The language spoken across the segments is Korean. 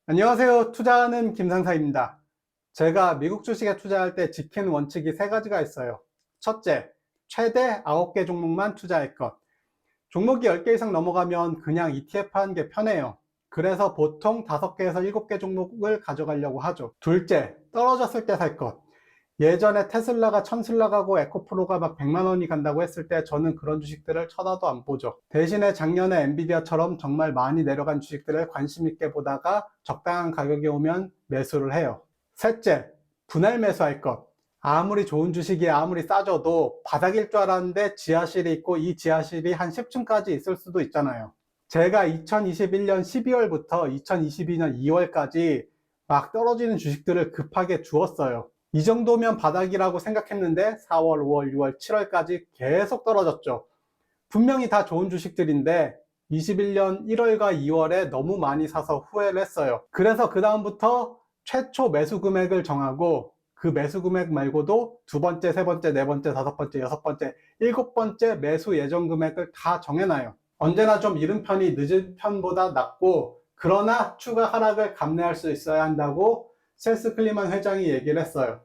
안녕하세요. 투자하는 김상사입니다. 제가 미국 주식에 투자할 때 지키는 원칙이 세 가지가 있어요. 첫째, 최대 9개 종목만 투자할 것. 종목이 10개 이상 넘어가면 그냥 ETF 하는 게 편해요. 그래서 보통 5개에서 7개 종목을 가져가려고 하죠. 둘째, 떨어졌을 때 살 것. 예전에 테슬라가 1000슬라 가고 에코프로가 막 100만 원이 간다고 했을 때 저는 그런 주식들을 쳐다도 안 보죠. 대신에 작년에 엔비디아처럼 정말 많이 내려간 주식들을 관심 있게 보다가 적당한 가격이 오면 매수를 해요. 셋째, 분할 매수할 것. 아무리 좋은 주식이 아무리 싸져도 바닥일 줄 알았는데 지하실이 있고 이 지하실이 한 10층까지 있을 수도 있잖아요. 제가 2021년 12월부터 2022년 2월까지 막 떨어지는 주식들을 급하게 주었어요. 이 정도면 바닥이라고 생각했는데 4월, 5월, 6월, 7월까지 계속 떨어졌죠. 분명히 다 좋은 주식들인데 21년 1월과 2월에 너무 많이 사서 후회를 했어요. 그래서 그 다음부터 최초 매수 금액을 정하고 그 매수 금액 말고도 두 번째, 세 번째, 네 번째, 다섯 번째, 여섯 번째, 일곱 번째 매수 예정 금액을 다 정해놔요. 언제나 좀 이른 편이 늦은 편보다 낫고, 그러나 추가 하락을 감내할 수 있어야 한다고 셀스 클리만 회장이 얘기를 했어요.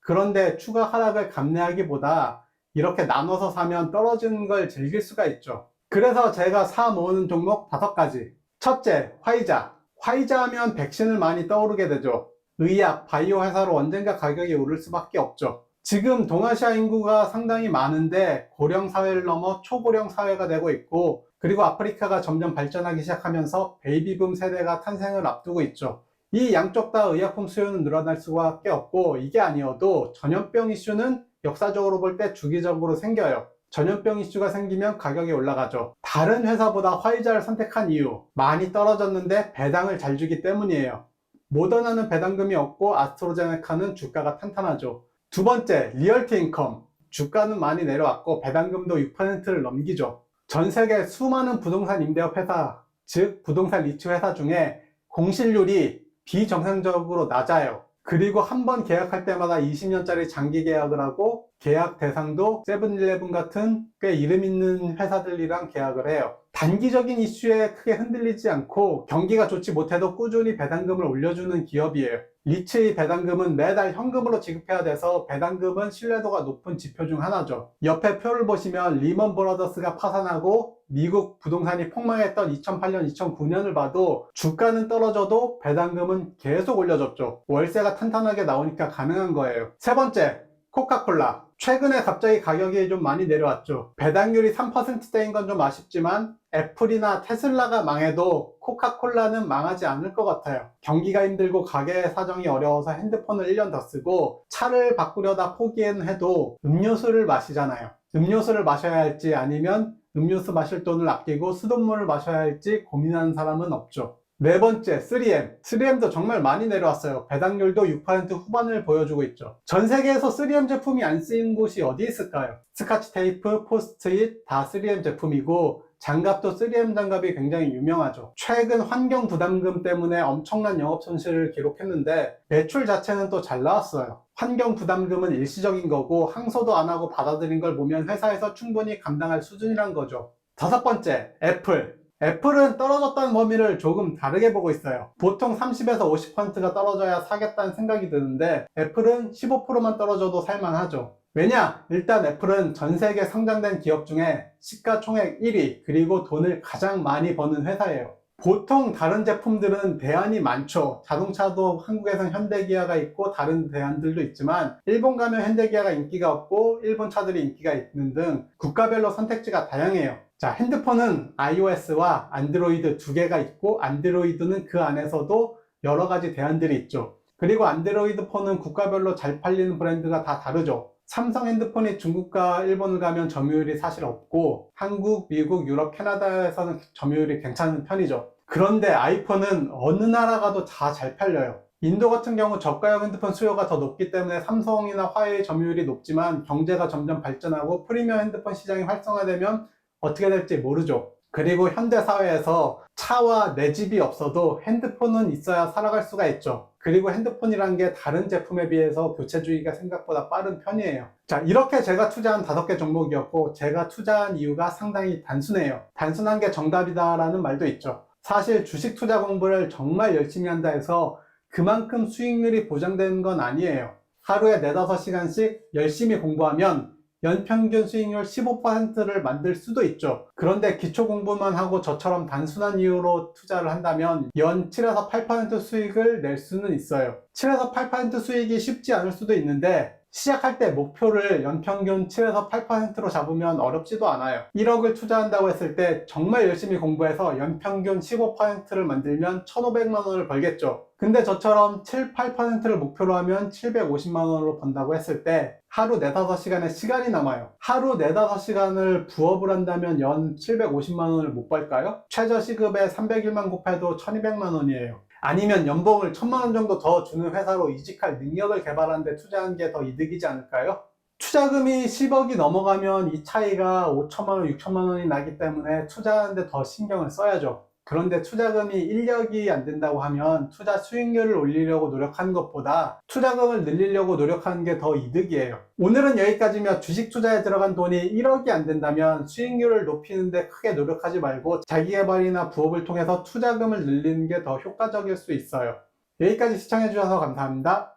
그런데 추가 하락을 감내하기보다 이렇게 나눠서 사면 떨어지는 걸 즐길 수가 있죠. 그래서 제가 사 모으는 종목 5가지. 첫째, 화이자. 화이자 하면 백신을 많이 떠오르게 되죠. 의약, 바이오 회사로 언젠가 가격이 오를 수밖에 없죠. 지금 동아시아 인구가 상당히 많은데 고령 사회를 넘어 초고령 사회가 되고 있고, 그리고 아프리카가 점점 발전하기 시작하면서 베이비붐 세대가 탄생을 앞두고 있죠. 이 양쪽 다 의약품 수요는 늘어날 수밖에 없고, 이게 아니어도 전염병 이슈는 역사적으로 볼 때 주기적으로 생겨요. 전염병 이슈가 생기면 가격이 올라가죠. 다른 회사보다 화이자를 선택한 이유, 많이 떨어졌는데 배당을 잘 주기 때문이에요. 모더나는 배당금이 없고 아스트로제네카는 주가가 탄탄하죠. 두 번째, 리얼티 인컴. 주가는 많이 내려왔고 배당금도 6%를 넘기죠. 전 세계 수많은 부동산 임대업 회사, 즉 부동산 리츠 회사 중에 공실률이 비정상적으로 낮아요. 그리고 한 번 계약할 때마다 20년짜리 장기 계약을 하고, 계약 대상도 세븐일레븐 같은 꽤 이름 있는 회사들이랑 계약을 해요. 단기적인 이슈에 크게 흔들리지 않고 경기가 좋지 못해도 꾸준히 배당금을 올려주는 기업이에요. 리츠의 배당금은 매달 현금으로 지급해야 돼서 배당금은 신뢰도가 높은 지표 중 하나죠. 옆에 표를 보시면 리먼 브라더스가 파산하고 미국 부동산이 폭망했던 2008년, 2009년을 봐도 주가는 떨어져도 배당금은 계속 올려줬죠. 월세가 탄탄하게 나오니까 가능한 거예요. 세 번째, 코카콜라. 최근에 갑자기 가격이 좀 많이 내려왔죠. 배당률이 3%대인 건 좀 아쉽지만 애플이나 테슬라가 망해도 코카콜라는 망하지 않을 것 같아요. 경기가 힘들고 가게 사정이 어려워서 핸드폰을 1년 더 쓰고 차를 바꾸려다 포기는 해도 음료수를 마시잖아요. 음료수를 마셔야 할지 아니면 음료수 마실 돈을 아끼고 수돗물을 마셔야 할지 고민하는 사람은 없죠. 네 번째, 3M. 3M도 정말 많이 내려왔어요. 배당률도 6% 후반을 보여주고 있죠. 전 세계에서 3M 제품이 안 쓰이는 곳이 어디 있을까요? 스카치 테이프, 포스트잇 다 3M 제품이고, 장갑도 3M 장갑이 굉장히 유명하죠. 최근 환경 부담금 때문에 엄청난 영업 손실을 기록했는데 매출 자체는 또 잘 나왔어요. 환경 부담금은 일시적인 거고 항소도 안 하고 받아들인 걸 보면 회사에서 충분히 감당할 수준이란 거죠. 다섯 번째, 애플. 애플은 떨어졌다는 범위를 조금 다르게 보고 있어요. 보통 30에서 50%가 떨어져야 사겠다는 생각이 드는데 애플은 15%만 떨어져도 살만하죠. 왜냐? 일단 애플은 전 세계 상장된 기업 중에 시가총액 1위, 그리고 돈을 가장 많이 버는 회사예요. 보통 다른 제품들은 대안이 많죠. 자동차도 한국에선 현대기아가 있고 다른 대안들도 있지만 일본 가면 현대기아가 인기가 없고 일본 차들이 인기가 있는 등 국가별로 선택지가 다양해요. 자, 핸드폰은 iOS와 안드로이드 두 개가 있고 안드로이드는 그 안에서도 여러 가지 대안들이 있죠. 그리고 안드로이드 폰은 국가별로 잘 팔리는 브랜드가 다 다르죠. 삼성 핸드폰이 중국과 일본을 가면 점유율이 사실 없고 한국, 미국, 유럽, 캐나다에서는 점유율이 괜찮은 편이죠. 그런데 아이폰은 어느 나라 가도 다 잘 팔려요. 인도 같은 경우 저가형 핸드폰 수요가 더 높기 때문에 삼성이나 화웨이 점유율이 높지만 경제가 점점 발전하고 프리미엄 핸드폰 시장이 활성화되면 어떻게 될지 모르죠. 그리고 현대 사회에서 차와 내 집이 없어도 핸드폰은 있어야 살아갈 수가 있죠. 그리고 핸드폰이란 게 다른 제품에 비해서 교체 주기가 생각보다 빠른 편이에요. 자, 이렇게 제가 투자한 5개 종목이었고 제가 투자한 이유가 상당히 단순해요. 단순한 게 정답이다라는 말도 있죠. 사실 주식 투자 공부를 정말 열심히 한다 해서 그만큼 수익률이 보장되는 건 아니에요. 하루에 4, 5시간씩 열심히 공부하면 연평균 수익률 15%를 만들 수도 있죠. 그런데 기초 공부만 하고 저처럼 단순한 이유로 투자를 한다면 연 7에서 8% 수익을 낼 수는 있어요. 7에서 8% 수익이 쉽지 않을 수도 있는데 시작할 때 목표를 연평균 7에서 8%로 잡으면 어렵지도 않아요. 1억을 투자한다고 했을 때 정말 열심히 공부해서 연평균 15%를 만들면 1,500만 원을 벌겠죠. 근데 저처럼 7, 8%를 목표로 하면 750만 원으로 번다고 했을 때 하루 4, 5시간의 시간이 남아요. 하루 4, 5시간을 부업을 한다면 연 750만 원을 못 벌까요? 최저 시급에 300일만 곱해도 1200만 원이에요. 아니면 연봉을 1000만 원 정도 더 주는 회사로 이직할 능력을 개발하는 데 투자하는 게 더 이득이지 않을까요? 투자금이 10억이 넘어가면 이 차이가 5천만 원, 6천만 원이 나기 때문에 투자하는 데 더 신경을 써야죠. 그런데 투자금이 1억이 안 된다고 하면 투자 수익률을 올리려고 노력하는 것보다 투자금을 늘리려고 노력하는 게 더 이득이에요. 오늘은 여기까지며 주식 투자에 들어간 돈이 1억이 안 된다면 수익률을 높이는 데 크게 노력하지 말고 자기개발이나 부업을 통해서 투자금을 늘리는 게 더 효과적일 수 있어요. 여기까지 시청해 주셔서 감사합니다.